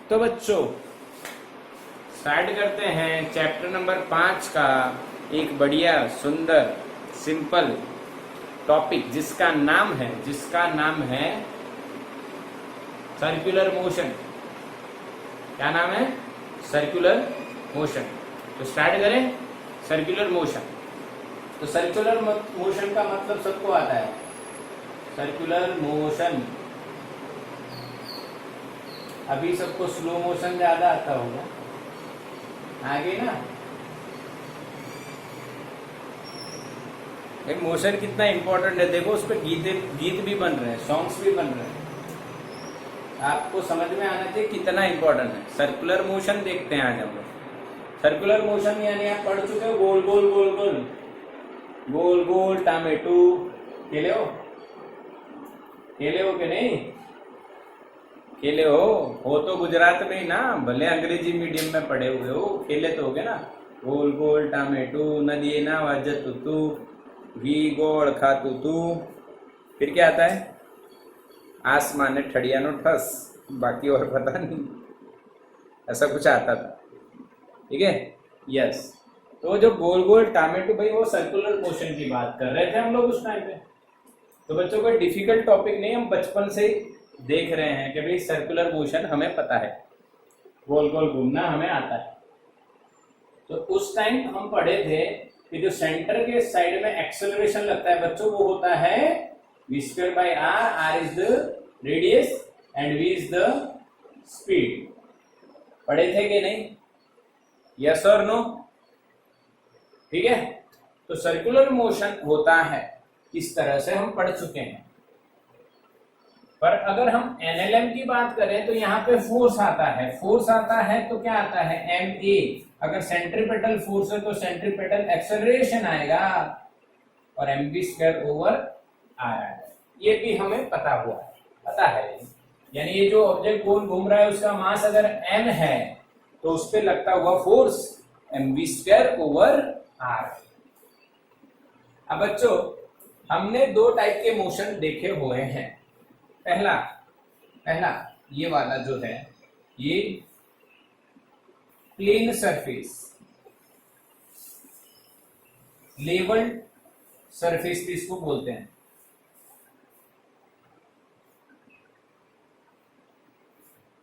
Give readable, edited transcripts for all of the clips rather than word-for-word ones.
तो बच्चों स्टार्ट करते हैं चैप्टर नंबर 5 का एक बढ़िया सुंदर सिंपल टॉपिक जिसका नाम है सर्कुलर मोशन। क्या नाम है? Circular motion. तो स्टार्ट करें सर्कुलर मोशन। तो सर्कुलर मोशन का मतलब सबको आता है। सर्कुलर मोशन अभी सबको स्लो मोशन ज्यादा आता होगा, आगे ना। एक मोशन कितना इंपॉर्टेंट है, देखो उस पर गीत भी बन रहे हैं, सॉन्ग्स भी बन रहे हैं। आपको समझ में आना चाहिए कितना इंपॉर्टेंट है। सर्कुलर मोशन देखते हैं आज हम लोग। सर्कुलर मोशन यानी आप पढ़ चुके हो गोल गोल गोल गोल गोल गोल टमेटो। खेले हो कि नहीं? खेले हो तो गुजरात में ही ना, भले अंग्रेजी मीडियम में पढ़े हुए हो, खेले तो होगे ना। गोल गोल टमेटो नदी ना वजत तू घी गोल खातू तू। फिर क्या आता है? आसमान ने ठड़िया नो ठस, बाकी और पता नहीं, ऐसा कुछ आता था। ठीक है, यस। तो जो गोल गोल टमेटो, भाई वो सर्कुलर मोशन की बात कर रहे थे हम लोग उस टाइम पे। तो बच्चों कोई डिफिकल्ट टॉपिक नहीं, हम बचपन से देख रहे हैं कि भाई सर्कुलर मोशन हमें पता है, गोल गोल घूमना हमें आता है। तो उस टाइम हम पढ़े थे कि जो सेंटर के साइड में एक्सेलरेशन लगता है बच्चों, वो होता है v square by r। r is the radius and v is the speed। पढ़े थे कि नहीं? यस और नो? ठीक है। तो सर्कुलर मोशन होता है इस तरह से, हम पढ़ चुके हैं। पर अगर हम एनएलएम की बात करें तो यहाँ पे फोर्स आता है। फोर्स आता है तो क्या आता है? M A. अगर सेंट्रीपेटल फोर्स है तो सेंट्रीपेटल एक्सेलरेशन आएगा और M V square over R आएगा। ये भी हमें पता है। यानी ये जो ऑब्जेक्ट गोल घूम रहा है उसका मास अगर एम है तो उस पर लगता हुआ force M V square over R. अब बच्चों हमने दो टाइप के मोशन देखे हुए हैं। पहला ये वाला जो है, ये प्लेन सरफेस, लेवल सरफेस भी इसको बोलते हैं।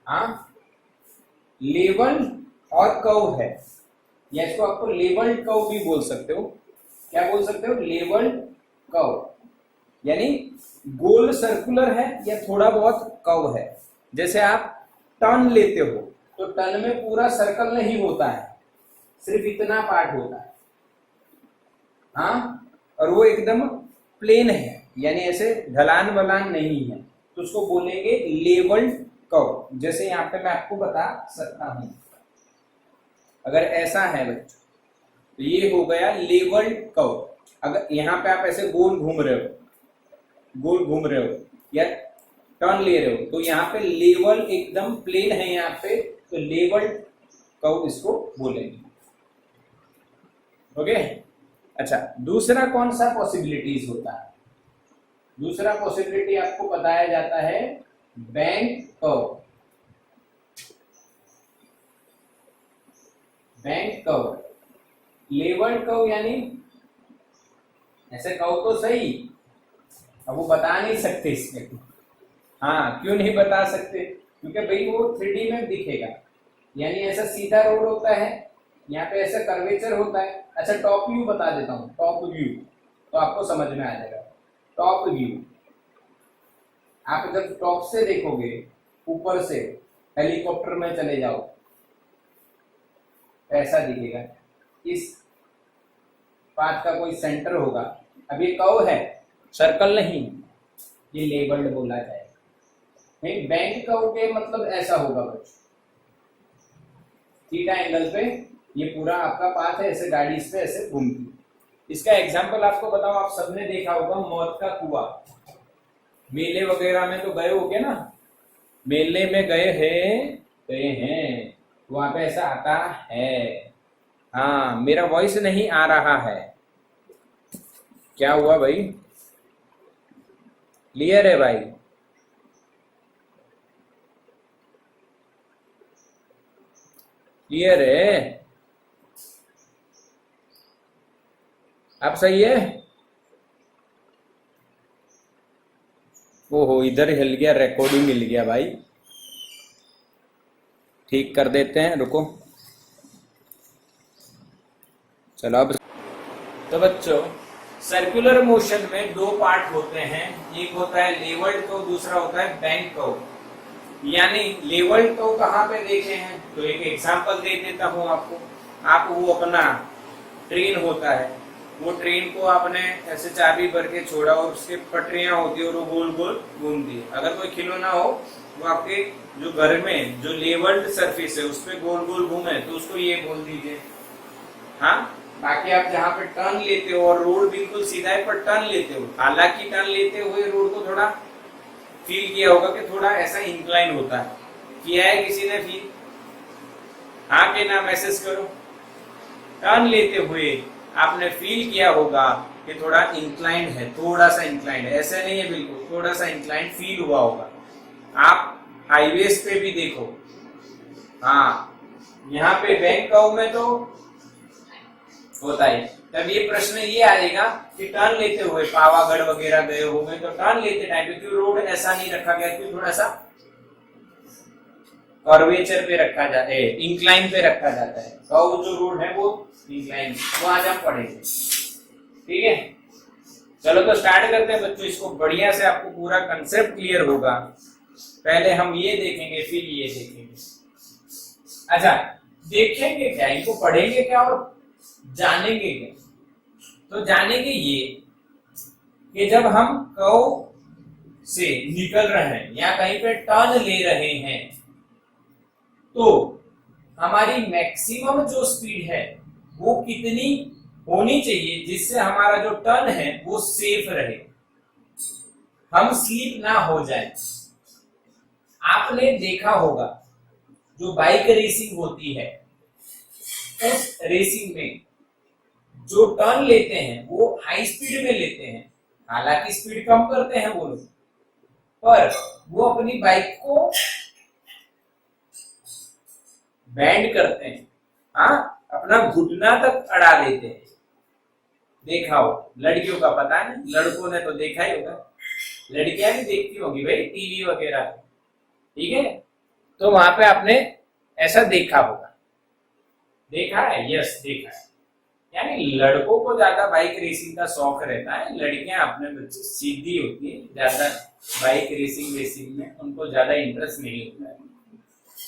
हाँ, लेवल और कर्व है, या इसको आपको लेवल कर्व भी बोल सकते हो। क्या बोल सकते हो? लेवल कर्व, यानी गोल सर्कुलर है या थोड़ा बहुत कर्व है। जैसे आप टर्न लेते हो तो टर्न में पूरा सर्कल नहीं होता है, सिर्फ इतना पार्ट होता है। हाँ, और वो एकदम प्लेन है, यानी ऐसे ढलान वलान नहीं है, तो उसको बोलेंगे लेवल कर्व। जैसे यहाँ पे मैं आपको बता सकता हूं, अगर ऐसा है बच्चों तो ये हो गया लेवल कर्व। अगर यहाँ पे आप ऐसे गोल घूम रहे हो या टर्न ले रहे हो तो यहाँ पे लेवल एकदम प्लेन है यहाँ पे, तो लेवल कर्व इसको बोलेंगे। ओके। अच्छा, दूसरा कौन सा पॉसिबिलिटीज होता है? दूसरा पॉसिबिलिटी आपको बताया जाता है bank curve. Bank curve, level curve यानी ऐसे कर्व तो सही, अब वो बता नहीं सकते इसमें। हाँ, क्यों नहीं बता सकते? क्योंकि भाई वो 3D में दिखेगा, यानी ऐसा सीधा रोड होता है, यहाँ पे ऐसा कर्वेचर होता है। अच्छा, टॉप व्यू बता देता हूँ, टॉप व्यू तो आपको समझ में आ जाएगा। टॉप व्यू आप जब टॉप से देखोगे, ऊपर से हेलीकॉप्टर में चले जाओ, ऐसा दिखेगा। इस पाथ का कोई सेंटर होगा। अब ये कर्व है, सर्कल नहीं, ये लेवल्ड बोला जाएगा। नहीं, बैंक कर्व के मतलब ऐसा होगा बच्चों, थीटा एंगल पे ये पूरा आपका पाथ है, ऐसे गाड़ी इस पे ऐसे घूमती। इसका एग्जांपल आपको बताओ, आप सबने देखा होगा मौत का कुआं। मेले वगैरह में तो गए होगे ना, मेले में गए हैं, वहां पे ऐसा आता है। हाँ, मेरा वॉइस नहीं आ रहा है, क्या हुआ भाई? क्लियर है भाई? क्लियर है? अब सही है? ओहो, इधर हिल गया, रिकॉर्डिंग हिल गया भाई। ठीक कर देते हैं, रुको। चलो अब। तो बच्चों, सर्कुलर मोशन में दो पार्ट होते हैं, एक होता है लेवल्ड कर्व, दूसरा होता है बैंक कर्व। यानी लेवल्ड कर्व कहाँ पे देखे हैं, तो एक एग्जांपल दे देता हूं आपको। आप वो अपना ट्रेन होता है, वो ट्रेन को आपने ऐसे चाबी भर के छोड़ा और उसके पटरियां होती है और वो गोल गोल घूमती है। अगर कोई खिलौना हो वो आपके जो घर में जो लेवल्ड सरफेस है उस पर गोल गोल घूमे तो उसको ये बोल दीजिए। हाँ, बाकी आप जहाँ पे टर्न लेते हो और रोड बिल्कुल सीधा है पर टर्न लेते हो, हालांकि टर्न लेते हुए रोड को थोड़ा फील किया होगा कि थोड़ा ऐसा इंक्लाइन होता है। किया है किसी ने फील? हाँ के ना मैसेज करो। टर्न लेते हुए आपने फील किया होगा कि थोड़ा इंक्लाइंड है, थोड़ा सा इंक्लाइंड है, ऐसे नहीं है बिल्कुल, थोड़ा सा इंक्लाइंड फील हुआ होगा। आप हाईवेज पे भी देखो, हाँ यहाँ पे बैंक कर्व में तो होता है। तब ये प्रश्न ये आएगा कि टर्न लेते हुए पावागढ़ वगैरह गए होंगे तो टर्न लेते टाइम पे क्यों रोड ऐसा नहीं रखा गया, क्यों थोड़ा सा कर्वेचर पे रखा जाता है, इंक्लाइन पे रखा जाता है। कर्व जो रोड है वो इंक्लाइन, वो आज हम पढ़ेंगे। ठीक है, चलो तो स्टार्ट करते हैं बच्चों। इसको बढ़िया से आपको पूरा कंसेप्ट क्लियर होगा। पहले हम ये देखेंगे फिर ये देखेंगे। अच्छा, देखेंगे क्या, इनको पढ़ेंगे क्या और जानेंगे क्या? तो जानेंगे ये कि जब हम कर्व से निकल रहे हैं या कहीं पे टर्न ले रहे हैं तो हमारी मैक्सिमम जो स्पीड है वो कितनी होनी चाहिए जिससे हमारा जो टर्न है वो सेफ रहे, हम स्लिप ना हो जाए। आपने देखा होगा जो बाइक रेसिंग होती है उस रेसिंग में जो टर्न लेते हैं वो हाई स्पीड में लेते हैं, हालांकि स्पीड कम करते हैं वो लोग, पर वो अपनी बाइक को बैंड करते हैं, हाँ अपना घुटना तक अड़ा देते हैं। देखा हो, लड़कियों का पता है, लड़कों ने तो देखा ही होगा, लड़कियां भी देखती होगी भाई टीवी वगैरह। ठीक है, तो वहां पे आपने ऐसा देखा होगा, देखा है? यस देखा है। यानी लड़कों को ज्यादा बाइक रेसिंग का शौक रहता है, लड़कियां अपने बच्चे सीधी होती है, ज्यादा बाइक रेसिंग में उनको ज्यादा इंटरेस्ट नहीं होता है।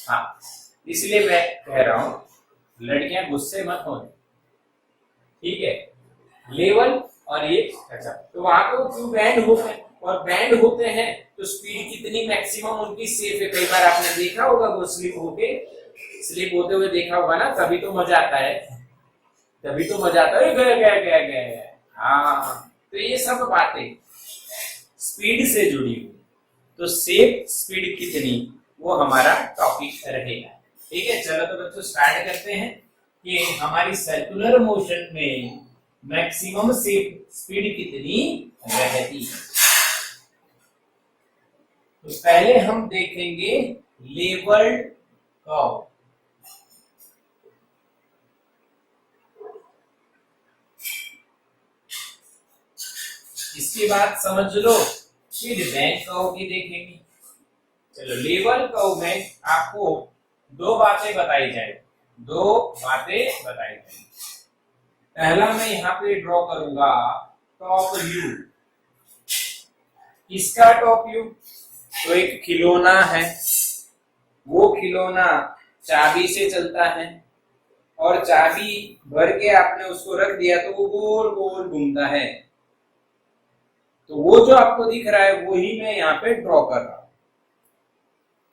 हाँ, इसलिए मैं कह रहा हूं लड़कियां गुस्से मत होने। ठीक है, लेवल और ये अच्छा, तो वहां पे क्यों बैंड होते हैं, और बैंड होते हैं तो स्पीड कितनी मैक्सिमम उनकी सेफ है। कई बार आपने देखा होगा वो स्लिप होते हुए देखा होगा ना, तभी तो मजा आता है, तभी तो मजा आता है, गया गया गया गया। हाँ, तो ये सब बातें स्पीड से जुड़ी हुई, तो सेफ स्पीड कितनी वो हमारा टॉपिक रहेगा। ठीक है, चलो तो बच्चों स्टार्ट करते हैं कि हमारी सर्कुलर मोशन में मैक्सिमम सेफ स्पीड कितनी रहती है। तो पहले हम देखेंगे लेवल्ड कर्व। इसके बाद समझ लो फिर बैंक कर्व की देखेंगे। चलो, लेवल कर्व में आपको दो बातें बताई जाए, पहला मैं यहाँ पे ड्रॉ करूंगा टॉप व्यू। इसका टॉप व्यू तो एक खिलौना है, वो खिलौना चाबी से चलता है और चाबी भर के आपने उसको रख दिया तो वो गोल गोल घूमता है। तो वो जो आपको दिख रहा है वही मैं यहाँ पे ड्रॉ कर रहा हूं।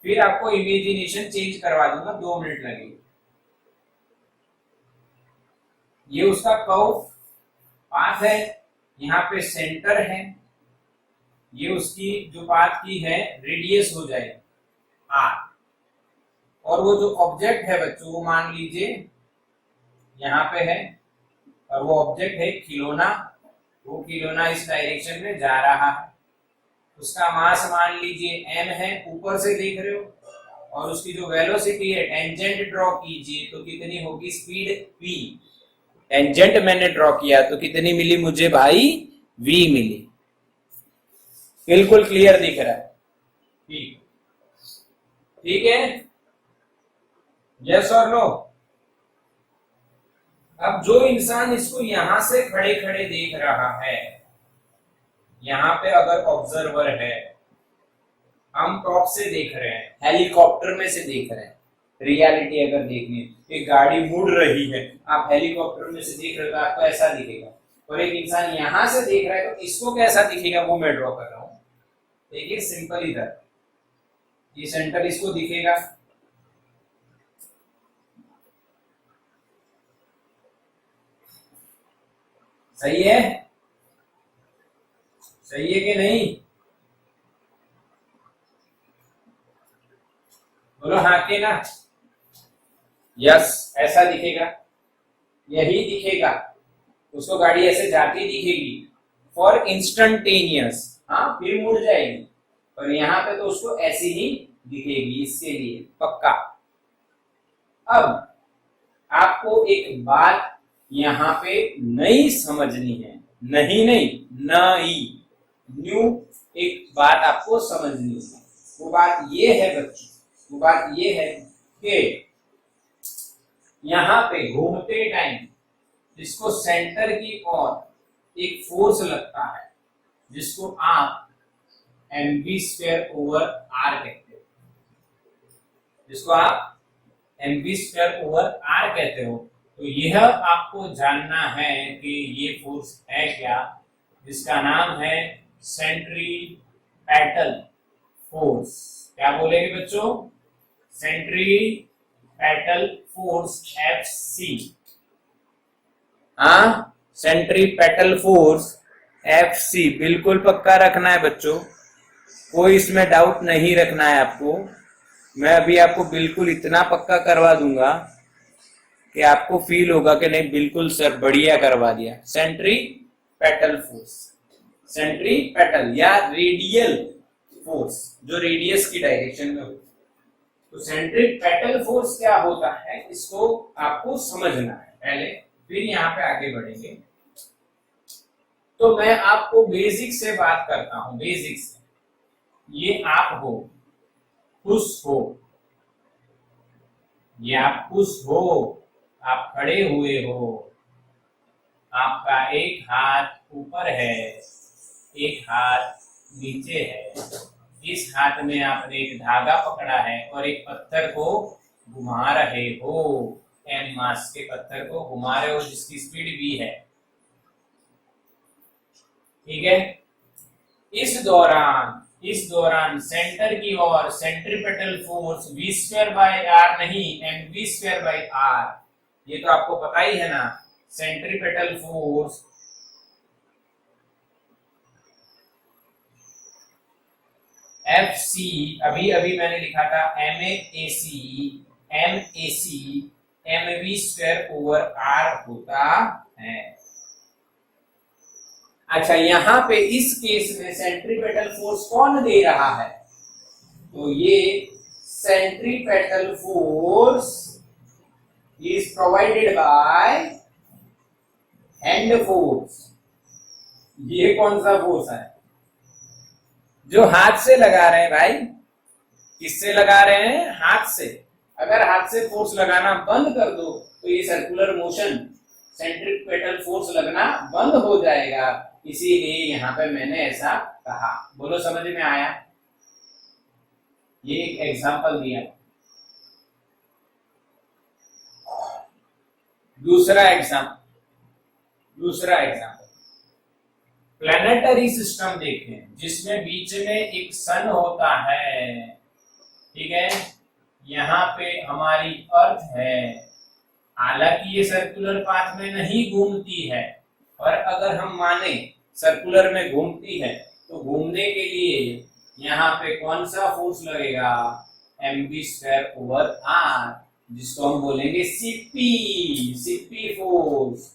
फिर आपको इमेजिनेशन चेंज करवा दूंगा, 2 मिनट लगेंगे। ये उसका कर्व पाथ है, यहाँ पे सेंटर है, ये उसकी जो पाथ की है रेडियस हो जाए आर, और वो जो ऑब्जेक्ट है बच्चों वो मान लीजिए यहाँ पे है, और वो ऑब्जेक्ट है खिलौना, वो खिलौना इस डायरेक्शन में जा रहा है। उसका मास मान लीजिए m है, ऊपर से देख रहे हो, और उसकी जो वेलोसिटी है, टेंजेंट ड्रॉ कीजिए तो कितनी होगी स्पीड v। टेंजेंट मैंने ड्रॉ किया तो कितनी मिली मुझे भाई, v मिली। बिल्कुल क्लियर दिख रहा है? ठीक, ठीक है, यस और नो। अब जो इंसान इसको यहां से खड़े खड़े देख रहा है, यहां पे अगर ऑब्जर्वर है, हम टॉप से देख रहे हैं, हेलीकॉप्टर में से देख रहे हैं, रियलिटी अगर देखनी है, एक गाड़ी मुड़ रही है, आप हेलीकॉप्टर में से देख रहे हो तो आपको ऐसा दिखेगा, और एक इंसान यहां से देख रहा है तो इसको कैसा दिखेगा वो मैं ड्रॉ कर रहा हूं। देखिए सिंपल इधर ये सेंटर इसको दिखेगा, सही है, सही है कि नहीं, बोलो हाँ के ना, यस, ऐसा दिखेगा, यही दिखेगा, उसको गाड़ी ऐसे जाती दिखेगी फॉर इंस्टेंटेनियस, हाँ फिर मुड़ जाएगी, और यहाँ पे तो उसको ऐसी ही दिखेगी, इसके लिए पक्का। अब आपको एक बात यहाँ पे नहीं समझनी है, नहीं नहीं नई न्यू, एक बात आपको समझनी है, वो बात ये है बच्चों, वो बात ये है कि यहाँ पे घूमते टाइम जिसको सेंटर की ओर एक फोर्स लगता है, जिसको आप mv स्क्वायर ओवर r कहते हो, जिसको आप mv स्क्वायर ओवर r कहते हो, तो यह आपको जानना है कि ये फोर्स है क्या, जिसका नाम है सेंट्रीपेटल फोर्स। क्या बोलेंगे बच्चों, सेंट्रीपेटल फोर्स Fc। हाँ, सेंट्रीपेटल फोर्स Fc बिल्कुल पक्का रखना है बच्चों, कोई इसमें डाउट नहीं रखना है आपको। मैं अभी आपको बिल्कुल इतना पक्का करवा दूंगा कि आपको फील होगा कि नहीं बिल्कुल सर बढ़िया करवा दिया। सेंट्रीपेटल फोर्स, सेंट्रीपेटल या रेडियल फोर्स जो रेडियस की डायरेक्शन में होती है, तो सेंट्रीपेटल फोर्स क्या होता है इसको आपको समझना है पहले, फिर यहाँ पे आगे बढ़ेंगे। तो मैं आपको बेसिक से बात करता हूं, बेसिक से। ये आप हो, खुश हो, ये आप खुश हो, आप खड़े हुए हो, आपका एक हाथ ऊपर है, एक हाथ नीचे है, इस हाथ में आपने एक धागा पकड़ा है और एक पत्थर को घुमा रहे हो, एम मास के पत्थर को घुमा रहे हो जिसकी स्पीड v है, ठीक है। इस दौरान सेंटर की ओर centripetal force v square by r नहीं mv स्क्वायर बाय r, ये तो आपको पता ही है ना। सेंट्रीपेटल फोर्स Fc, अभी अभी मैंने लिखा था MAC mv square over r होता है। अच्छा, यहां पे इस केस में सेंट्रीपेटल फोर्स कौन दे रहा है, तो ये centripetal force is provided by hand force. ये कौन सा फोर्स है, जो हाथ से लगा रहे हैं भाई, किससे लगा रहे हैं, हाथ से। अगर हाथ से फोर्स लगाना बंद कर दो तो ये सर्कुलर मोशन सेंट्रीपेटल फोर्स लगना बंद हो जाएगा, इसीलिए यहां पे मैंने ऐसा कहा। बोलो समझ में आया, ये एक एग्जांपल दिया। दूसरा एग्जांपल प्लैनेटरी सिस्टम देखें जिसमें बीच में एक सन होता है, ठीक है। यहाँ पे हमारी अर्थ है, हालांकि ये सर्कुलर पाथ में नहीं घूमती है, और अगर हम माने सर्कुलर में घूमती है तो घूमने के लिए यहाँ पे कौन सा फोर्स लगेगा, mv स्क्वायर ओवर r, जिसको हम बोलेंगे सीपी फोर्स।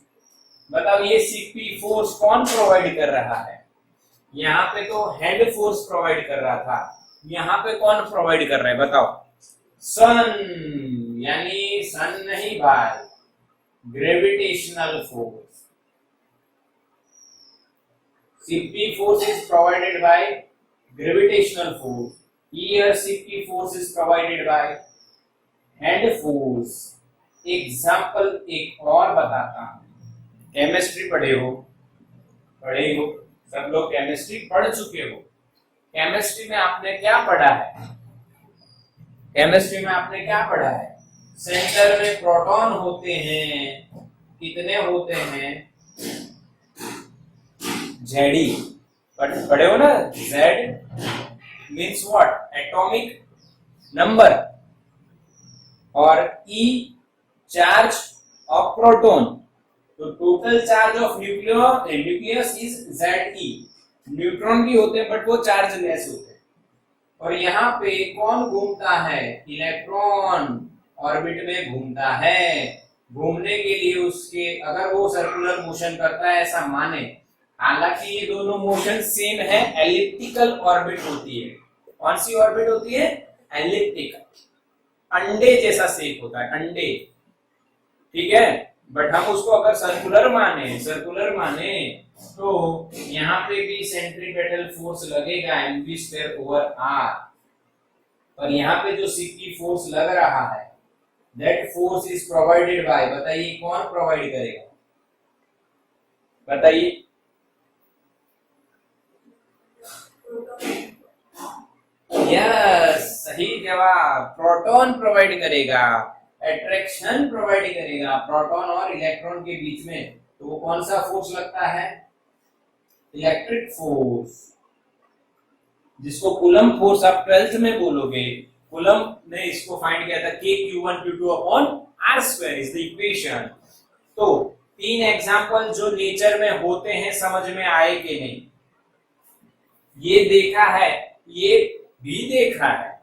बताओ ये सीपी फोर्स कौन प्रोवाइड कर रहा है, यहाँ पे तो हैंड फोर्स प्रोवाइड कर रहा था, यहाँ पे कौन प्रोवाइड कर रहा है बताओ, सन, यानी सन नहीं भाई, gravitational force. CP force is provided by gravitational force. Here CP force is provided by hand force. Example एक और बताता हूं। केमिस्ट्री पढ़े हो सब लोग केमिस्ट्री पढ़ चुके हो। केमिस्ट्री में आपने क्या पढ़ा है? केमिस्ट्री में आपने क्या पढ़ा है? सेंटर में प्रोटॉन होते हैं, कितने होते हैं? जेडी पढ़े हो ना? Z means what? Atomic number, और E चार्ज ऑफ प्रोटॉन। तो total charge of nucleus is Ze। Neutron भी होते हैं बट वो चार्जलेस होते हैं। और यहाँ पे कौन घूमता है? इलेक्ट्रॉन ऑर्बिट में घूमता है। घूमने के लिए उसके, अगर वो सर्कुलर मोशन करता है ऐसा माने, हालांकि ये दोनों मोशन सेम है, एलिप्टिकल ऑर्बिट होती है। कौन सी ऑर्बिट होती है? एलिप्टिकल। अंडे जैसा शेप होता है, अंडे, ठीक है। बट हम उसको अगर सर्कुलर माने तो यहाँ पे भी सेंट्रीपेटल फोर्स लगेगा mv² ओवर r। और यहाँ पे जो CP फोर्स लग रहा है, that force is provided bye, बताइए कौन प्रोवाइड करेगा? बताइए। यस, सही जवाब, प्रोटॉन प्रोवाइड करेगा, अट्रैक्शन प्रोवाइड करेगा प्रोटॉन और इलेक्ट्रॉन के बीच में। तो वो कौन सा फोर्स लगता है? इलेक्ट्रिक फोर्स, जिसको कूलम फोर्स आप 12th में बोलोगे। कूलम ने इसको फाइंड किया था, K(Q1Q2/r² इज द इक्वेशन। तो 3 एग्जांपल जो नेचर में होते हैं, समझ में आए कि नहीं? ये देखा है, ये भी देखा है,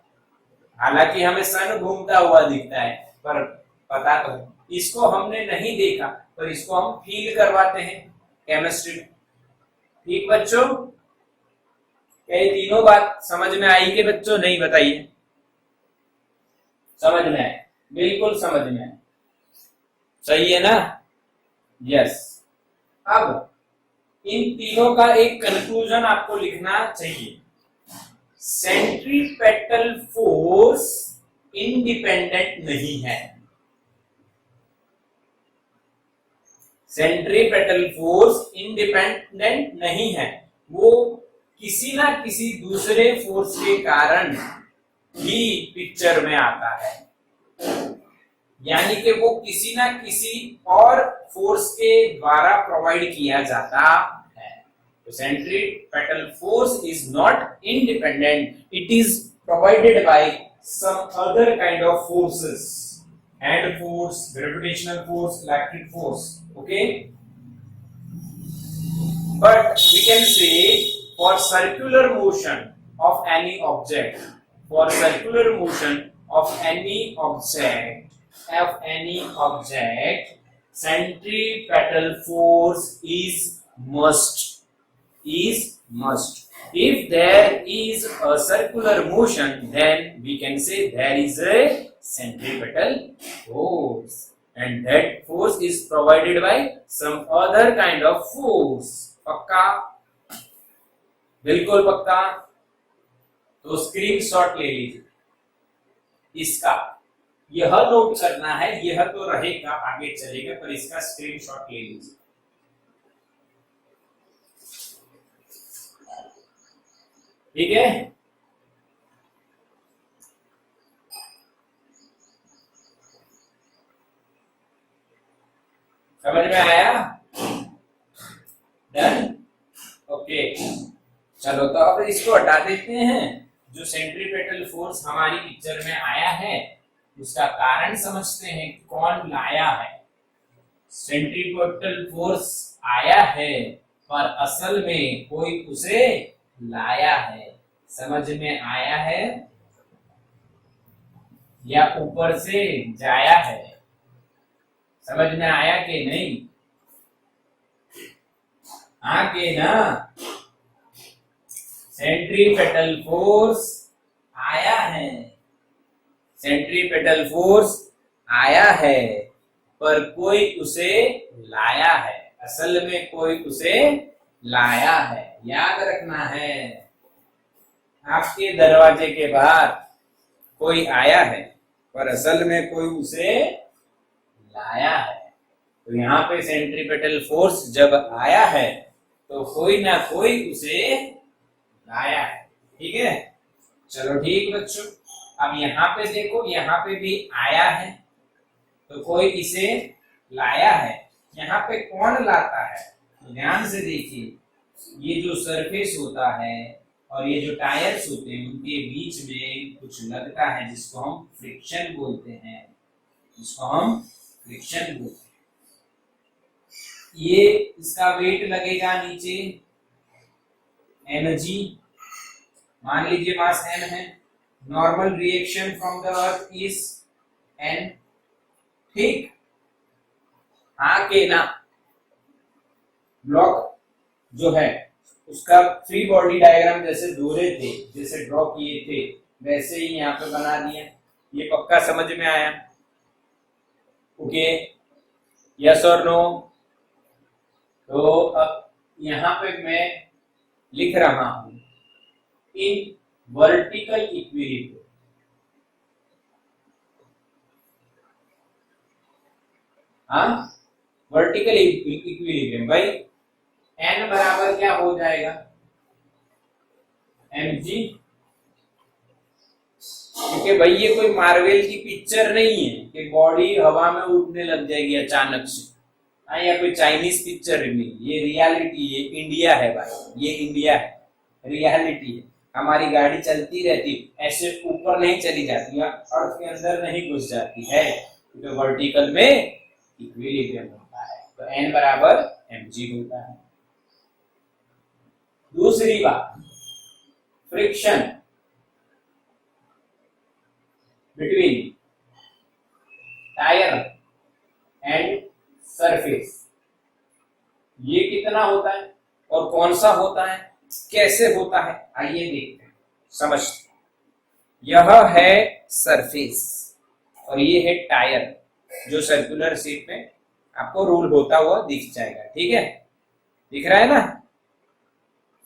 हालांकि हमें सन घूमता हुआ दिखता है, पर पता तो है। इसको हमने नहीं देखा, पर इसको हम फील करवाते हैं केमिस्ट्री। ठीक बच्चों, क्या ये तीनों बात समझ में आई कि बच्चों? नहीं, बताइए। समझ में आए? बिल्कुल समझ में आए, सही है ना? यस। अब इन तीनों का एक कंक्लूजन आपको लिखना चाहिए। सेंट्रीपेटल फोर्स इंडिपेंडेंट नहीं है। सेंट्रीपेटल फोर्स इंडिपेंडेंट नहीं है, वो किसी ना किसी दूसरे फोर्स के कारण ही पिक्चर में आता है, यानी कि वो किसी ना किसी और फोर्स के द्वारा प्रोवाइड किया जाता है। तो centripetal force is not independent, it is provided by some other kind of forces, hand force, gravitational force, electric force, okay? But we can say for circular motion of any object, centripetal force is must. If there is a circular motion, then we can say there is a centripetal force, and that force is provided by some other kind of force. पक्का? बिल्कुल पक्का। तो screenshot ले लीजिए इसका, यह note करना है, यह तो रहेगा, आगे चलेगा, पर इसका स्क्रीनशॉट ले लीजिए। ठीक है? समझ में आया? डन? ओके, चलो तो अब इसको हटा देते हैं। जो सेंट्रीपेटल फोर्स हमारी पिक्चर में आया है, उसका कारण समझते हैं, कौन लाया है। सेंट्रीपेटल फोर्स आया है, पर असल में कोई उसे लाया है। समझ में आया है? या ऊपर से जाया है? समझ में आया कि नहीं? आगे ना, सेंट्रीपेटल फोर्स आया है, सेंट्रीपेटल फोर्स आया है पर कोई उसे लाया है, असल में कोई उसे लाया है, याद रखना है। आपके दरवाजे के बाहर कोई आया है पर असल में कोई उसे लाया है। तो यहाँ पे सेंट्रीपेटल फोर्स जब आया है तो कोई ना कोई उसे लाया है, ठीक है। चलो ठीक बच्चों, अब यहाँ पे देखो, यहाँ पे भी आया है तो कोई इसे लाया है। यहाँ पे कौन लाता है, तो ध्यान से देखिए, ये जो सरफेस होता है और ये जो टायर्स होते हैं उनके बीच में कुछ लगता है जिसको हम फ्रिक्शन बोलते हैं, ये इसका वेट लगेगा नीचे mg, मान लीजिए मास m है। Normal reaction from the earth is n, ठीक। हाँ के ना, ब्लॉक जो है उसका फ्री बॉडी डायग्राम जैसे दोहरे थे, जैसे ड्रॉ किए थे, वैसे ही यहाँ पे बना दिया। ये पक्का समझ में आया? ओके, यस और नो? तो अब यहाँ पे मैं लिख रहा हूं इन वर्टिकल इक्विलिब्रियम। हाँ, वर्टिकल इक्विलिब्रियम भाई, n बराबर क्या हो जाएगा, mg, क्योंकि भाई ये कोई मार्वल की पिक्चर नहीं है कि बॉडी हवा में उड़ने लग जाएगी अचानक से, हाँ, या कोई चाइनीज पिक्चर नहीं, ये रियलिटी है, इंडिया है भाई, ये इंडिया है, रियलिटी है। हमारी गाड़ी चलती रहती ऐसे ऊपर नहीं चली जाती, अर्थ के अंदर नहीं घुस जाती है, क्योंकि वर्टिकल में इक्विलिब्रियम होता है, तो n बराबर mg होता है। दूसरी बात, friction between tyre and surface, ये कितना होता है और कौन सा होता है, कैसे होता है, आइए देखते हैं, समझते हैं। यह है सरफेस और ये है टायर, जो सर्कुलर शेप में आपको रोल होता हुआ दिख जाएगा, ठीक है, दिख रहा है ना,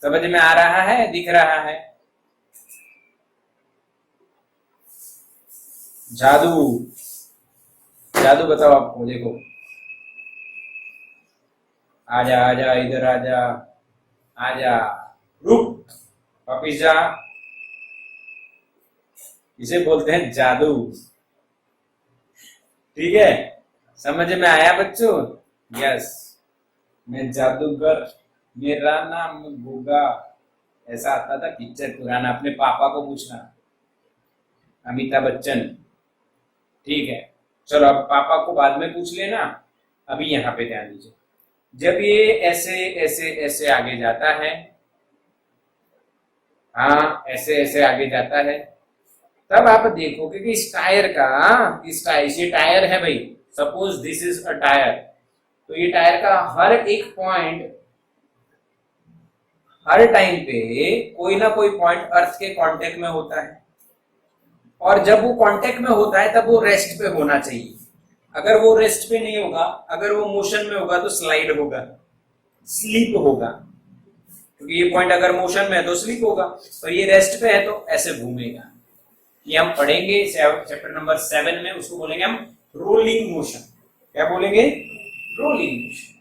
समझ में आ रहा है, दिख रहा है? जादू, जादू बताओ आपको, देखो, आजा आजा, इधर आजा, आजा, रुक, वापिस जा, इसे बोलते हैं जादू, ठीक है। समझ में आया बच्चों? यस, मैं जादूगर, मेरा नाम गुगा, ऐसा आता था पिक्चर पुराना, अपने पापा को पूछना, अमिताभ बच्चन, ठीक है। चलो अब पापा को बाद में पूछ लेना, अभी यहाँ पे ध्यान दीजिए। जब ये ऐसे ऐसे ऐसे आगे जाता है, हाँ ऐसे ऐसे आगे जाता है, तब आप देखोगे कि इस टायर का, ये टायर है भाई, suppose this is a tyre, तो ये टायर का हर एक पॉइंट, हर टाइम पे कोई ना कोई पॉइंट अर्थ के कांटेक्ट में होता है, और जब वो कांटेक्ट में होता है तब वो रेस्ट पे होना चाहिए। अगर वो रेस्ट पे नहीं होगा, अगर वो मोशन में होगा तो स्लाइड होगा, स्लीप होगा, क्योंकि ये पॉइंट अगर मोशन में है तो स्लीप होगा, और ये रेस्ट पे है तो ऐसे घूमेगा। ये हम पढ़ेंगे चैप्टर नंबर 7 में, उसको बोलेंगे हम रोलिंग मोशन। क्या बोलेंगे? Rolling motion.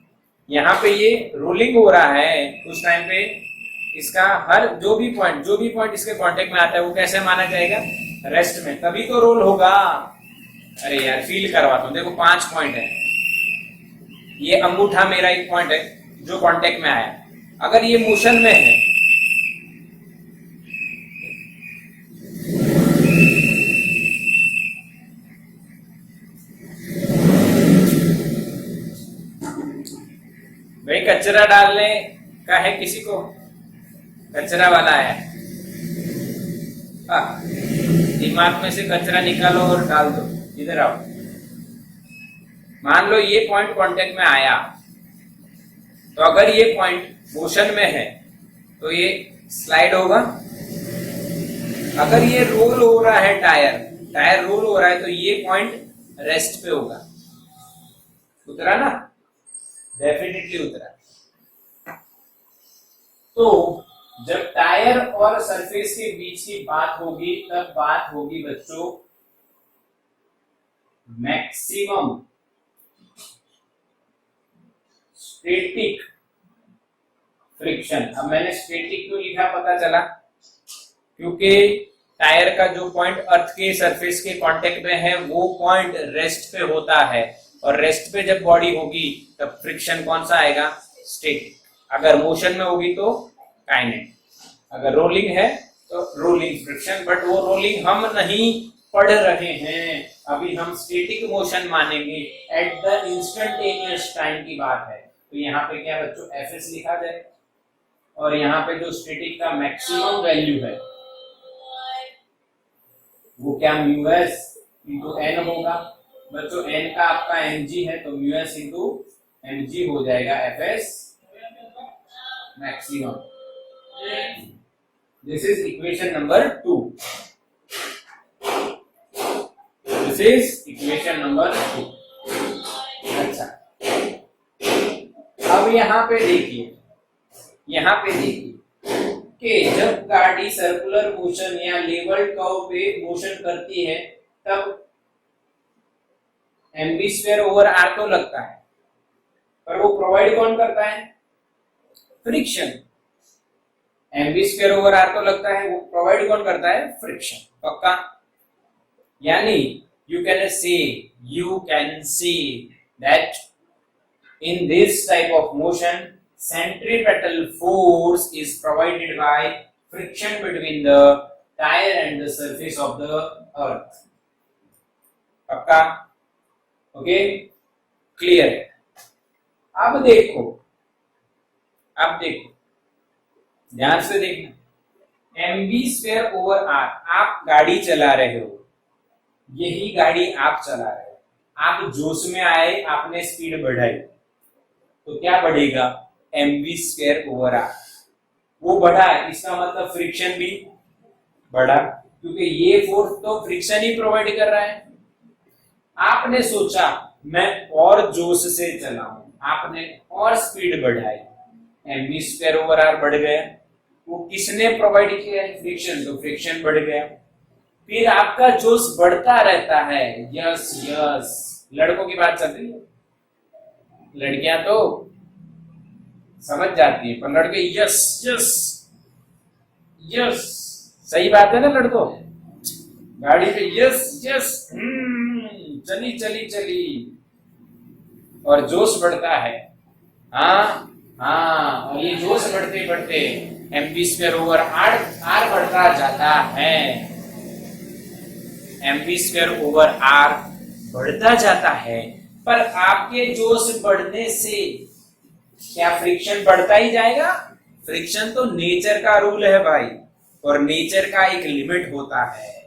यहाँ पे ये रोलिंग हो रहा है, उस टाइम पे इसका हर जो भी पॉइंट इसके कांटेक्ट में आता है वो कैसे माना जाएगा? रेस्ट में, तभी तो रोल होगा। अरे यार फील करवाता हूँ, देखो 5 पॉइंट है, ये अंगूठा मेरा एक पॉइंट है जो कांटेक्ट में आया, अगर ये मोशन में है भाई, कचरा डालने का है किसी को, कचरा वाला है, दिमाग में से कचरा निकालो और डाल दो, इधर आओ। मान लो ये पॉइंट कांटेक्ट में आया, तो अगर ये पॉइंट मोशन में है तो ये स्लाइड होगा। अगर ये रोल हो रहा है टायर, टायर रोल हो रहा है तो ये पॉइंट रेस्ट पे होगा, उतरा ना, डेफिनेटली उतरा। तो जब टायर और सरफेस के बीच की बात होगी तब बात होगी बच्चों मैक्सिमम स्टैटिक फ्रिक्शन। अब मैंने स्टैटिक क्यों लिखा पता चला, क्योंकि टायर का जो पॉइंट अर्थ के सरफेस के कांटेक्ट में है वो पॉइंट रेस्ट पे होता है, और रेस्ट पे जब बॉडी होगी तब फ्रिक्शन कौन सा आएगा, स्टैटिक। अगर मोशन में होगी तो काइनेटिक, अगर रोलिंग है तो रोलिंग फ्रिक्शन। बट वो रोलिंग हम नहीं पढ़ रहे हैं, अभी हम स्टैटिक मोशन मानेंगे, एट द इंस्टेंटेनियस टाइम की बात है। तो यहाँ पे क्या बच्चों एफएस लिखा जाए, और यहाँ पे जो स्टैटिक का मैक्सिमम वैल्यू है वो क्या म्यू एस इंटू एन होगा। बच्चों एन का आपका mg है तो म्यू एस इंटू mg हो जाएगा FS maximum. This is equation number 2। This is equation number 2। अच्छा, अब यहाँ पे देखिए कि जब गाड़ी सर्कुलर मोशन या लेवल कर्व पे मोशन करती है तब mv स्क्वायर ओवर आर तो लगता है, पर वो प्रोवाइड कौन करता है, friction. mv square over R तो लगता है, वो प्रोवाइड कौन करता है, फ्रिक्शन। पक्का? यानी you can say that in this type of motion centripetal force is provided by friction between the tire and the surface of the earth. पक्का? ओके, क्लियर है। अब देखो ध्यान से देखना, mv स्क्वायर ओवर आर, आप गाड़ी चला रहे हो, यही गाड़ी आप चला रहे हो, आप जोश में आए, आपने स्पीड बढ़ाई तो क्या बढ़ेगा, mv स्क्वायर ओवर आर। वो बढ़ा है, इसका मतलब फ्रिक्शन भी बढ़ा, क्योंकि ये फोर्स तो फ्रिक्शन ही प्रोवाइड कर रहा है। आपने सोचा मैं और जोश से चलाऊं, आपने और स्पीड बढ़ाई, mv स्क्वायर ओवर आर बढ़ गया। वो किसने प्रोवाइड किया है, फ्रिक्शन, तो फ्रिक्शन बढ़ गया। फिर आपका जोश बढ़ता रहता है। यस, लड़कों की बात चल रही है, लड़कियां तो समझ जाती है, पर लड़के यस, सही बात है ना लड़कों, गाड़ी पे यस, चली और जोश बढ़ता है। हाँ, और ये जोश बढ़ते बढ़ते mv स्क्वायर ओवर आर बढ़ता जाता है, mv स्क्वायर ओवर आर बढ़ता जाता है। पर आपके जोश बढ़ने से क्या फ्रिक्शन बढ़ता ही जाएगा? फ्रिक्शन तो नेचर का रूल है भाई, और नेचर का एक लिमिट होता है।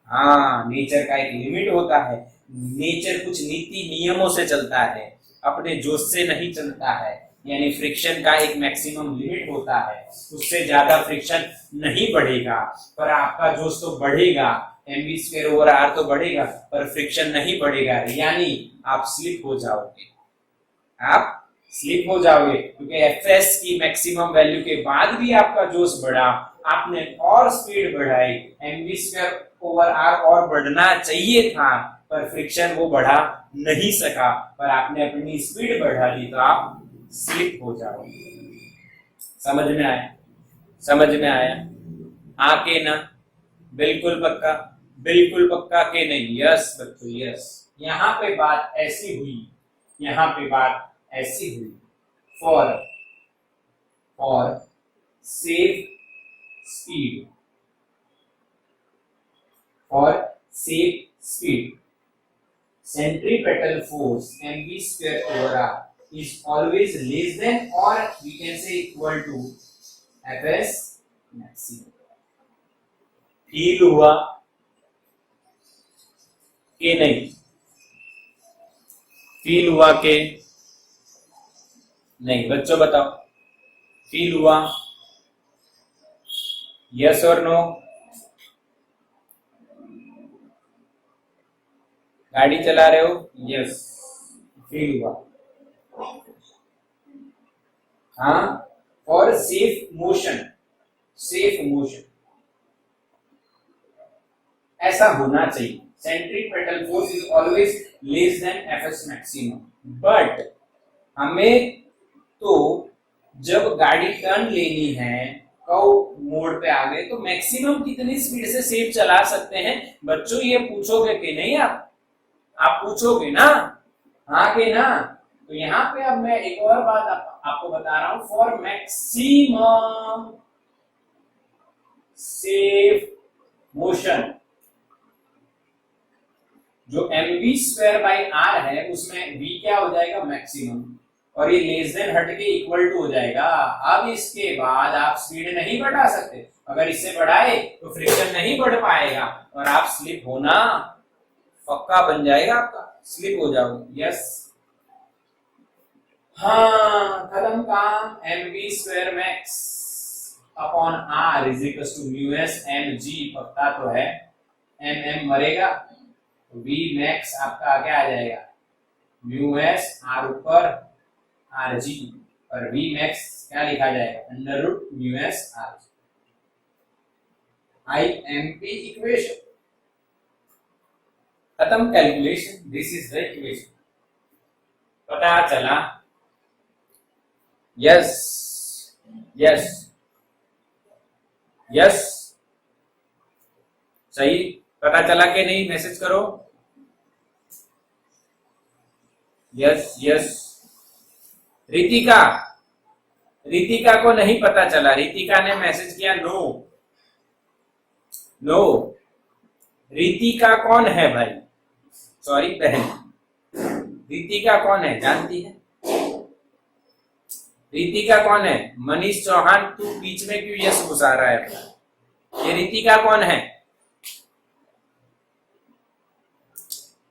हाँ, नेचर का एक लिमिट होता है। नेचर कुछ नीति नियमों से चलता है, अपने जोश से नहीं चलता है। यानी फ्रिक्शन का एक मैक्सिमम लिमिट होता है, उससे ज्यादा फ्रिक्शन नहीं बढ़ेगा। पर आपका जोश तो बढ़ेगा, mv स्क्वायर ओवर आर तो बढ़ेगा, पर फ्रिक्शन नहीं बढ़ेगा। यानी आप स्लिप हो जाओगे, क्योंकि एफएस की मैक्सिमम वैल्यू के बाद भी आपका जोश बढ़ा, आपने और स्पीड बढ़ाई, mv स्क्वायर ओवर आर और बढ़ना चाहिए था, पर फ्रिक्शन वो बढ़ा नहीं सका, पर आपने अपनी स्पीड बढ़ा दी तो आप स्लिप हो जाओगे। समझ में आया? आके ना, बिल्कुल पक्का के नहीं? यस बच्चों, यस। यहाँ पे बात ऐसी हुई, for safe speed centripetal force mv square over r is always less than or we can say equal to fs maximum। Feel हुआ कि नहीं? फील हुआ कि नहीं? बच्चों बताओ, फील हुआ? यस और नो? गाड़ी चला रहे हो? यस, फील हुआ। हाँ, और सेफ मोशन, सेफ मोशन ऐसा होना चाहिए। Centripetal force is always less than FS maximum, but हमें तो जब गाड़ी टर्न लेनी है, कर्व मोड पे आ गए, तो मैक्सिमम कितनी स्पीड से सेफ चला सकते हैं बच्चों, ये पूछोगे कि नहीं? आप पूछोगे ना, हाँ कि ना? तो यहाँ पे अब मैं एक और बात आपको बता रहा हूं, फॉर मैक्सिमम सेफ मोशन, जो mv²/r है उसमें v क्या हो जाएगा? मैक्सिमम, और ये लेस देन हट के इक्वल टू हो जाएगा। अब इसके बाद आप स्पीड नहीं बढ़ा सकते, अगर इससे बढ़ाए तो फ्रिक्शन नहीं बढ़ पाएगा और आप स्लिप होना पक्का बन जाएगा, आपका स्लिप हो जाओगे। यस, हाँ, खत्म काम। mv² max upon r is equal to mu s mg, पक्का तो है, mm मरेगा, v मैक्स आपका क्या आ जाएगा? म्यूएस r ऊपर rg, और v मैक्स क्या लिखा जाएगा? Under root mu s rg। IMP equation खत्म, calculation, this is the equation. पता चला? यस यस यस, सही पता चला कि नहीं? मैसेज करो। Yes yes. रितिका, रितिका को नहीं पता चला, रितिका ने मैसेज किया नो। नो, रितिका कौन है भाई? सॉरी बहन, रितिका कौन है जानती है? रितिका कौन है? मनीष चौहान, तू बीच में क्यों यस घुसा रहा है? ये रितिका कौन है?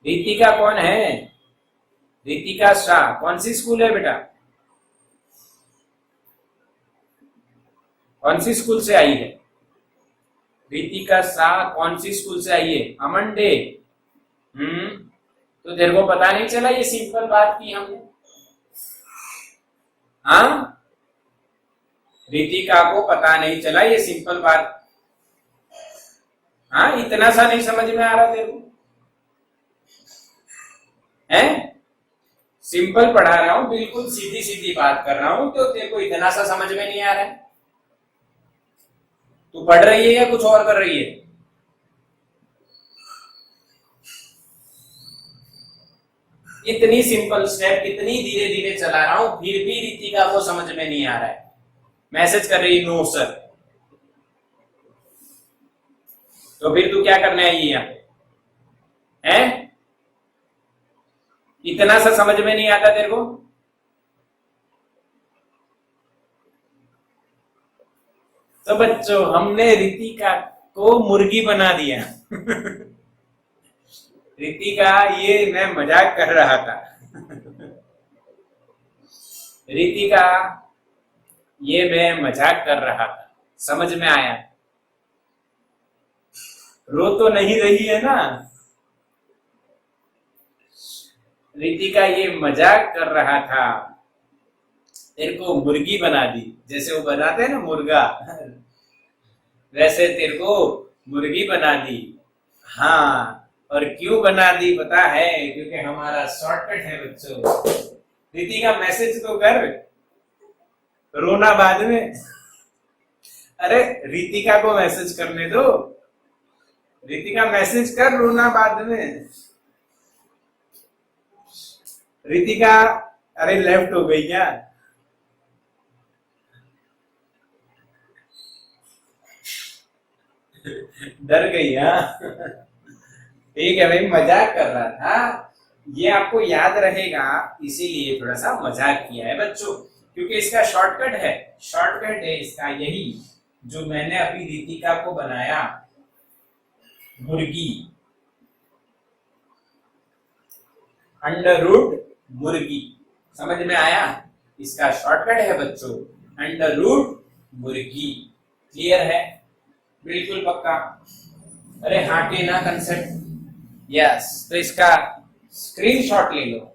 रितिका कौन है? रितिका शाह कौन सी स्कूल है बेटा? कौन सी स्कूल से आई है? रितिका शाह कौन सी स्कूल से आई है? अमन डे। तो तेरे को पता नहीं चला? ये सिंपल बात की हमने। हाँ, रितिका को पता नहीं चला ये सिंपल बात? हाँ, इतना सा नहीं समझ में आ रहा तेरे को? हैं? सिंपल पढ़ा रहा हूं, बिल्कुल सीधी सीधी बात कर रहा हूं, तो तेरे को इतना सा समझ में नहीं आ रहा है? तू पढ़ रही है या कुछ और कर रही है? इतनी सिंपल स्टेप इतनी धीरे धीरे चला रहा हूं, फिर भी रितिका को समझ में नहीं आ रहा है। मैसेज कर रही नो सर। तो फिर तू क्या करने आई यहाँ पे? हैं? इतना सा समझ में नहीं आता तेरे को? तो बच्चों, हमने रितिका को मुर्गी बना दिया। रितिका, ये मैं मजाक कर रहा था। रितिका, ये मैं मजाक कर रहा था, समझ में आया? रो तो नहीं रही है ना? रितिका, ये मजाक कर रहा था, तेरे को मुर्गी बना दी, जैसे वो बनाते हैं ना मुर्गा, वैसे तेरे को मुर्गी बना दी। हाँ, और क्यों बना दी पता है? क्योंकि हमारा शॉर्टकट है बच्चों। रितिका मैसेज तो कर, रोना बाद में। अरे रितिका को मैसेज करने दो, रितिका मैसेज कर, रोना बाद में। रितिका, अरे लेफ्ट हो गई क्या? डर गई? हाँ, ठीक है भाई, मजाक कर रहा था। ये आपको याद रहेगा, इसीलिए थोड़ा सा मजाक किया है बच्चों, क्योंकि इसका शॉर्टकट है, शॉर्टकट है इसका यही, जो मैंने अभी रितिका को बनाया मुर्गी, अंडर रूट मुर्गी। समझ में आया? इसका शॉर्टकट है बच्चों अंडर रूट मुर्गी। क्लियर है? बिल्कुल पक्का? अरे हाँ के ना कंसेप्ट? यस, तो इसका स्क्रीनशॉट ले लो।